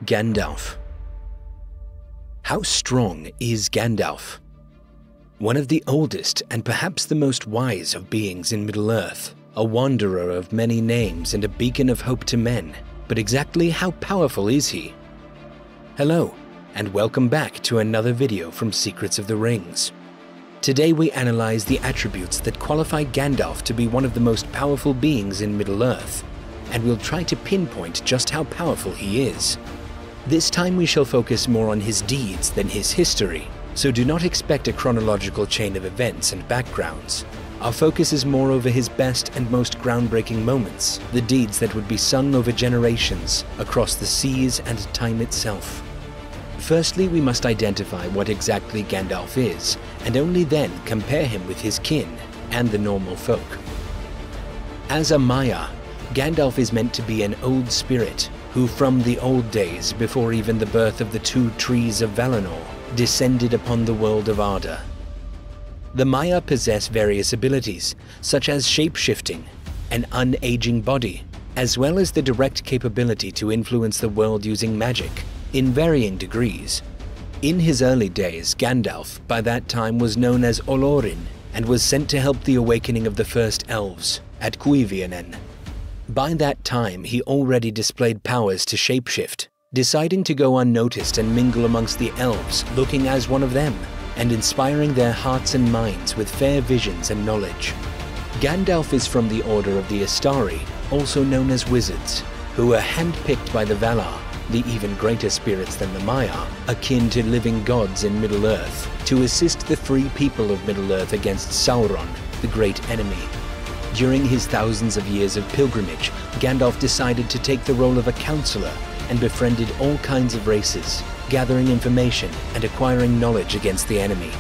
Gandalf. How strong is Gandalf? One of the oldest and perhaps the most wise of beings in Middle-earth, a wanderer of many names and a beacon of hope to men. But exactly how powerful is he? Hello, and welcome back to another video from Secrets of the Rings. Today we analyze the attributes that qualify Gandalf to be one of the most powerful beings in Middle-earth, and we'll try to pinpoint just how powerful he is. This time we shall focus more on his deeds than his history, so do not expect a chronological chain of events and backgrounds. Our focus is more over his best and most groundbreaking moments, the deeds that would be sung over generations, across the seas and time itself. Firstly, we must identify what exactly Gandalf is, and only then compare him with his kin and the normal folk. As a Maya, Gandalf is meant to be an old spirit who from the old days, before even the birth of the two trees of Valinor, descended upon the world of Arda. The Maya possess various abilities, such as shape-shifting, an unaging body, as well as the direct capability to influence the world using magic, in varying degrees. In his early days, Gandalf, by that time, was known as Olorin, and was sent to help the awakening of the first elves, at Gwaihir. By that time, he already displayed powers to shapeshift, deciding to go unnoticed and mingle amongst the elves, looking as one of them, and inspiring their hearts and minds with fair visions and knowledge. Gandalf is from the order of the Astari, also known as wizards, who are handpicked by the Valar, the even greater spirits than the Maya, akin to living gods in Middle-earth, to assist the free people of Middle-earth against Sauron, the great enemy. During his thousands of years of pilgrimage, Gandalf decided to take the role of a counselor and befriended all kinds of races, gathering information and acquiring knowledge against the enemy.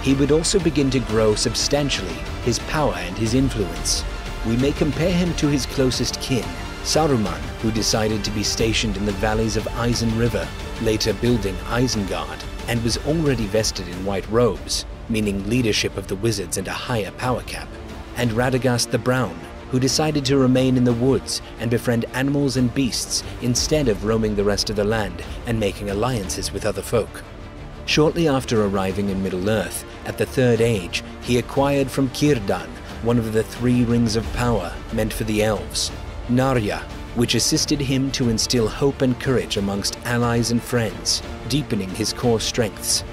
He would also begin to grow substantially his power and his influence. We may compare him to his closest kin, Saruman, who decided to be stationed in the valleys of Isen River, later building Isengard, and was already vested in white robes, meaning leadership of the wizards and a higher power cap, and Radegast the Brown, who decided to remain in the woods and befriend animals and beasts instead of roaming the rest of the land and making alliances with other folk. Shortly after arriving in Middle-earth, at the Third Age, he acquired from Círdan one of the 3 rings of power meant for the elves, Narya, which assisted him to instill hope and courage amongst allies and friends, deepening his core strengths.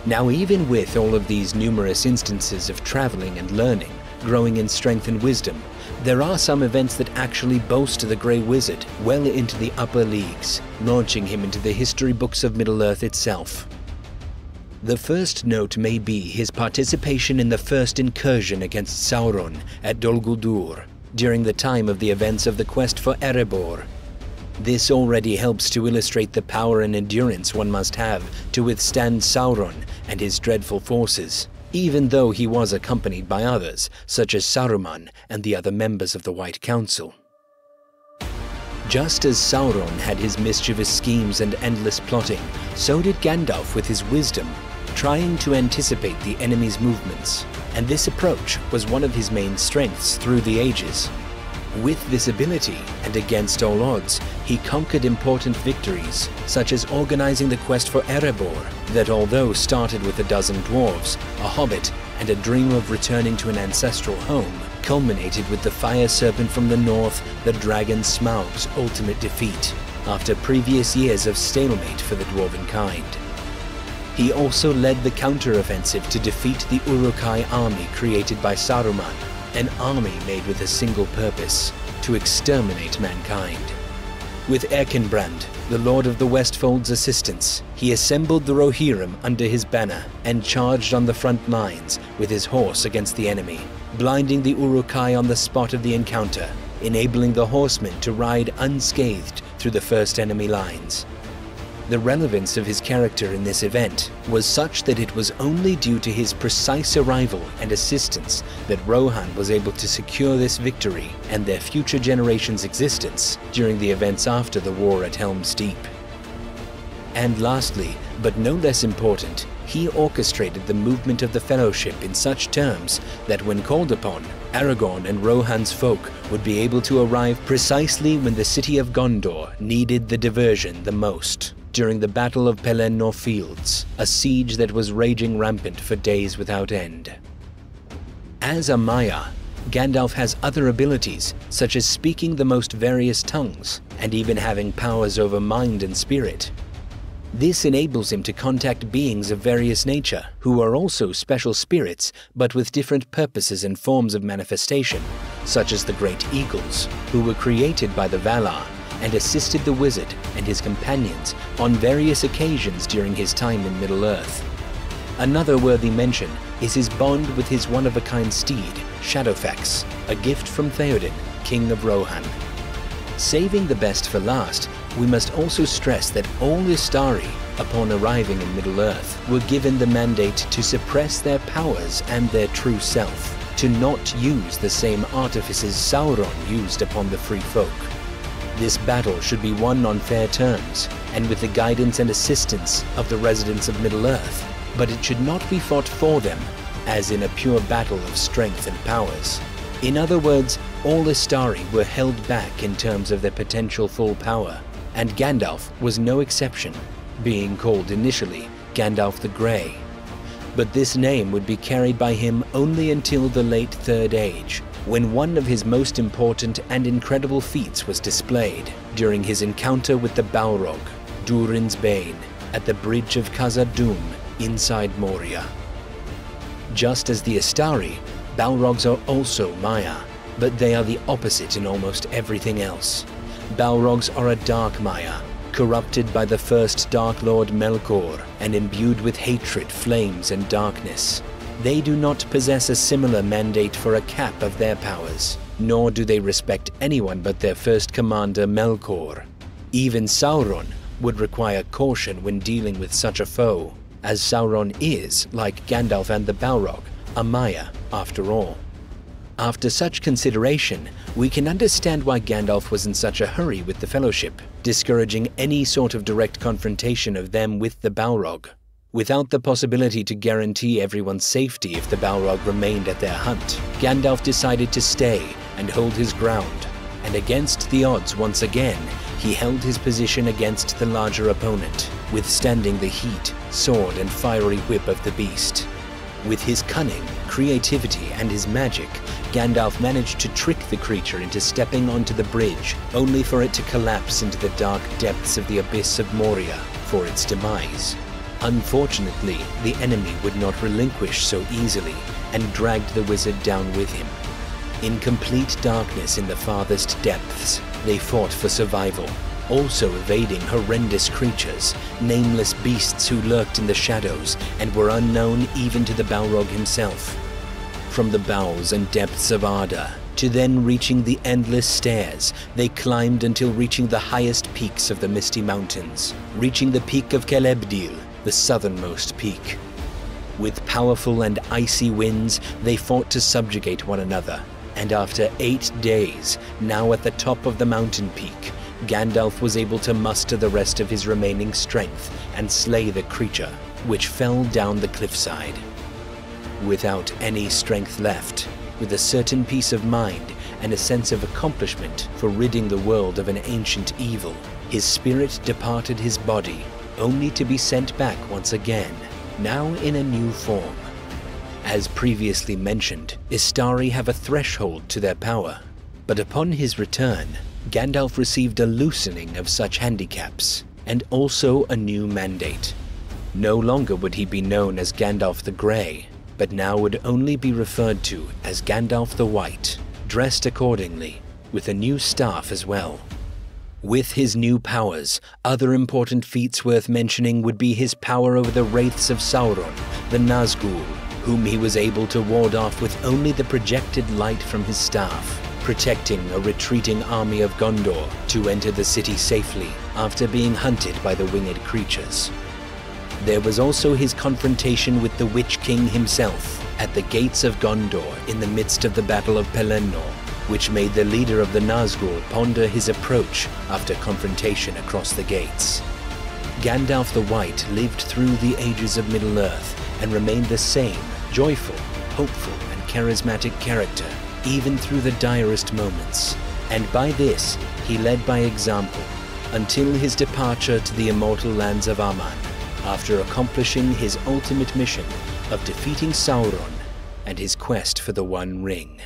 Now, even with all of these numerous instances of traveling and learning, growing in strength and wisdom, there are some events that actually boast the Grey Wizard well into the upper leagues, launching him into the history books of Middle-earth itself. The first note may be his participation in the first incursion against Sauron at Dol Guldur, during the time of the events of the quest for Erebor. This already helps to illustrate the power and endurance one must have to withstand Sauron and his dreadful forces, even though he was accompanied by others, such as Saruman and the other members of the White Council. Just as Sauron had his mischievous schemes and endless plotting, so did Gandalf with his wisdom, trying to anticipate the enemy's movements, and this approach was one of his main strengths through the ages. With this ability, and against all odds, he conquered important victories, such as organizing the quest for Erebor, that although started with a dozen dwarves, a hobbit, and a dream of returning to an ancestral home, culminated with the fire serpent from the north, the dragon Smaug's ultimate defeat, after previous years of stalemate for the dwarven kind. He also led the counter-offensive to defeat the Uruk-hai army created by Saruman, an army made with a single purpose, to exterminate mankind. With Erkenbrand, the Lord of the Westfold's assistance, he assembled the Rohirrim under his banner and charged on the front lines with his horse against the enemy, blinding the Uruk-hai on the spot of the encounter, enabling the horsemen to ride unscathed through the first enemy lines. The relevance of his character in this event was such that it was only due to his precise arrival and assistance that Rohan was able to secure this victory and their future generations' existence during the events after the war at Helm's Deep. And lastly, but no less important, he orchestrated the movement of the Fellowship in such terms that when called upon, Aragorn and Rohan's folk would be able to arrive precisely when the city of Gondor needed the diversion the most, during the Battle of Pelennor Fields, a siege that was raging rampant for days without end. As a Maya, Gandalf has other abilities, such as speaking the most various tongues, and even having powers over mind and spirit. This enables him to contact beings of various nature, who are also special spirits, but with different purposes and forms of manifestation, such as the Great Eagles, who were created by the Valar, and assisted the wizard and his companions on various occasions during his time in Middle-earth. Another worthy mention is his bond with his one-of-a-kind steed, Shadowfax, a gift from Theoden, King of Rohan. Saving the best for last, we must also stress that all Istari, upon arriving in Middle-earth, were given the mandate to suppress their powers and their true self, to not use the same artifices Sauron used upon the free folk. This battle should be won on fair terms, and with the guidance and assistance of the residents of Middle-earth, but it should not be fought for them, as in a pure battle of strength and powers. In other words, all Istari were held back in terms of their potential full power, and Gandalf was no exception, being called initially Gandalf the Grey. But this name would be carried by him only until the late Third Age, when one of his most important and incredible feats was displayed during his encounter with the Balrog, Durin's Bane, at the bridge of Khazad-dûm inside Moria. Just as the Istari, Balrogs are also Maya, but they are the opposite in almost everything else. Balrogs are a dark Maya, corrupted by the first Dark Lord Melkor and imbued with hatred, flames, and darkness. They do not possess a similar mandate for a cap of their powers, nor do they respect anyone but their first commander Melkor. Even Sauron would require caution when dealing with such a foe, as Sauron is, like Gandalf and the Balrog, a Maya after all. After such consideration, we can understand why Gandalf was in such a hurry with the Fellowship, discouraging any sort of direct confrontation of them with the Balrog. Without the possibility to guarantee everyone's safety if the Balrog remained at their hunt, Gandalf decided to stay and hold his ground, and against the odds once again, he held his position against the larger opponent, withstanding the heat, sword, and fiery whip of the beast. With his cunning, creativity, and his magic, Gandalf managed to trick the creature into stepping onto the bridge, only for it to collapse into the dark depths of the abyss of Moria for its demise. Unfortunately, the enemy would not relinquish so easily, and dragged the wizard down with him. In complete darkness in the farthest depths, they fought for survival, also evading horrendous creatures, nameless beasts who lurked in the shadows and were unknown even to the Balrog himself. From the bowels and depths of Arda, to then reaching the endless stairs, they climbed until reaching the highest peaks of the Misty Mountains, reaching the peak of Celebdil, the southernmost peak. With powerful and icy winds, they fought to subjugate one another, and after 8 days, now at the top of the mountain peak, Gandalf was able to muster the rest of his remaining strength and slay the creature, which fell down the cliffside. Without any strength left, with a certain peace of mind and a sense of accomplishment for ridding the world of an ancient evil, his spirit departed his body, only to be sent back once again, now in a new form. As previously mentioned, Istari have a threshold to their power, but upon his return, Gandalf received a loosening of such handicaps, and also a new mandate. No longer would he be known as Gandalf the Grey, but now would only be referred to as Gandalf the White, dressed accordingly, with a new staff as well. With his new powers, other important feats worth mentioning would be his power over the wraiths of Sauron, the Nazgûl, whom he was able to ward off with only the projected light from his staff, protecting a retreating army of Gondor to enter the city safely after being hunted by the winged creatures. There was also his confrontation with the Witch King himself at the gates of Gondor in the midst of the Battle of Pelennor, which made the leader of the Nazgûl ponder his approach after confrontation across the gates. Gandalf the White lived through the ages of Middle-earth and remained the same joyful, hopeful, and charismatic character, even through the direst moments. And by this, he led by example, until his departure to the immortal lands of Aman, after accomplishing his ultimate mission of defeating Sauron and his quest for the One Ring.